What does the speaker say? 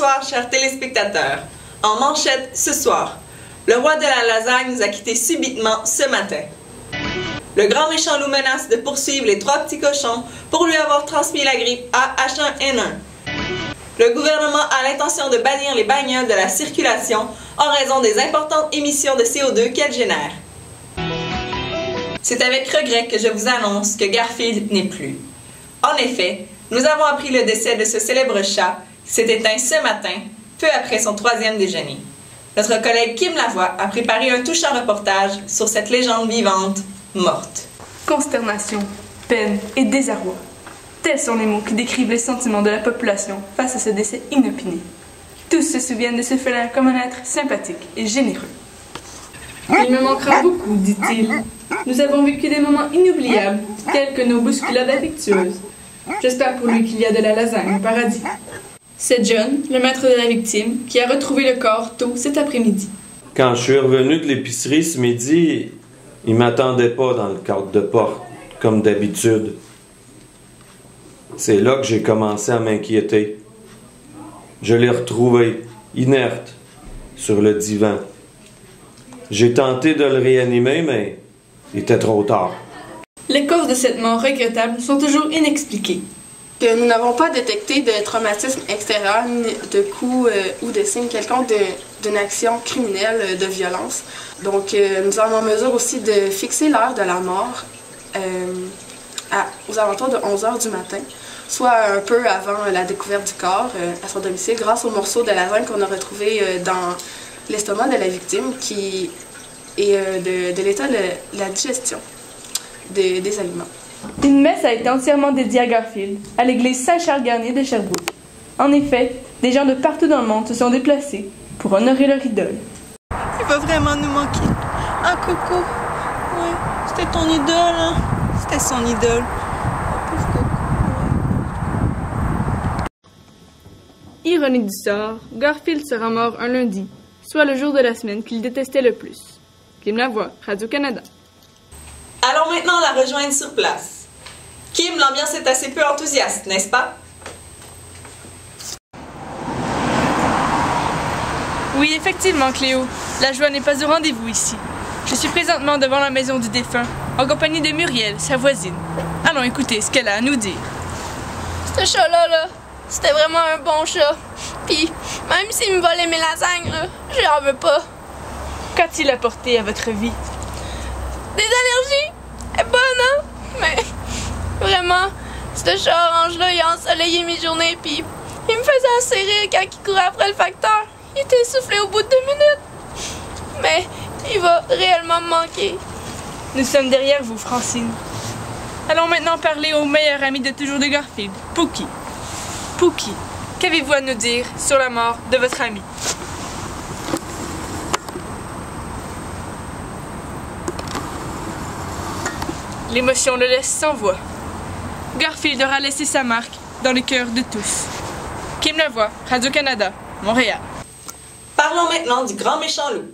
Bonsoir, chers téléspectateurs. En manchette ce soir, le roi de la lasagne nous a quittés subitement ce matin. Le grand méchant loup menace de poursuivre les 3 petits cochons pour lui avoir transmis la grippe A H1N1. Le gouvernement a l'intention de bannir les bagnoles de la circulation en raison des importantes émissions de CO2 qu'elles génèrent. C'est avec regret que je vous annonce que Garfield n'est plus. En effet, nous avons appris le décès de ce célèbre chat qui s'est éteint ce matin, peu après son 3e déjeuner. Notre collègue Kim Lavoie a préparé un touchant reportage sur cette légende vivante morte. Consternation, peine et désarroi. Tels sont les mots qui décrivent les sentiments de la population face à ce décès inopiné. Tous se souviennent de ce félin comme un être sympathique et généreux. Il me manquera beaucoup, dit-il. Nous avons vécu des moments inoubliables, tels que nos bousculades affectueuses. J'espère pour lui qu'il y a de la lasagne au paradis. C'est John, le maître de la victime, qui a retrouvé le corps tôt cet après-midi. Quand je suis revenu de l'épicerie ce midi, il m'attendait pas dans le cadre de porte, comme d'habitude. C'est là que j'ai commencé à m'inquiéter. Je l'ai retrouvé, inerte, sur le divan. J'ai tenté de le réanimer, mais il était trop tard. Les causes de cette mort regrettable sont toujours inexpliquées. Que nous n'avons pas détecté de traumatisme extérieur, ni de coups ou de signes quelconques d'une action criminelle de violence. Donc, nous sommes en mesure aussi de fixer l'heure de la mort aux alentours de 11 h du matin, soit un peu avant la découverte du corps à son domicile, grâce au morceau de lasagne qu'on a retrouvé dans l'estomac de la victime, et de l'état de la digestion des aliments. Une messe a été entièrement dédiée à Garfield, à l'église Saint-Charles-Garnier de Sherbrooke. En effet, des gens de partout dans le monde se sont déplacés pour honorer leur idole. Il va vraiment nous manquer. Ah, Coco. Ouais, c'était ton idole, hein? C'était son idole. Pauvre Coco. Ouais. Ironie du sort, Garfield sera mort un lundi, soit le jour de la semaine qu'il détestait le plus. Kim Lavoie, Radio-Canada. Allons maintenant la rejoindre sur place. Kim, l'ambiance est assez peu enthousiaste, n'est-ce pas? Oui, effectivement, Cléo. La joie n'est pas au rendez-vous ici. Je suis présentement devant la maison du défunt, en compagnie de Muriel, sa voisine. Allons écouter ce qu'elle a à nous dire. Ce chat-là, c'était vraiment un bon chat. Puis, même s'il me volait mes lasagnes, je n'en veux pas. Qu'a-t-il apporté à votre vie? Des allergies? Elle est bonne, hein? Mais, vraiment, ce chat orange-là, il a ensoleillé mes journées, puis il me faisait assez rire quand il courait après le facteur. Il était essoufflé au bout de 2 minutes. Mais, il va réellement me manquer. Nous sommes derrière vous, Francine. Allons maintenant parler au meilleur ami de toujours de Garfield, Pookie. Pookie, qu'avez-vous à nous dire sur la mort de votre ami? L'émotion le laisse sans voix. Garfield aura laissé sa marque dans le cœur de tous. Kim Lavoie, Radio-Canada, Montréal. Parlons maintenant du grand méchant loup.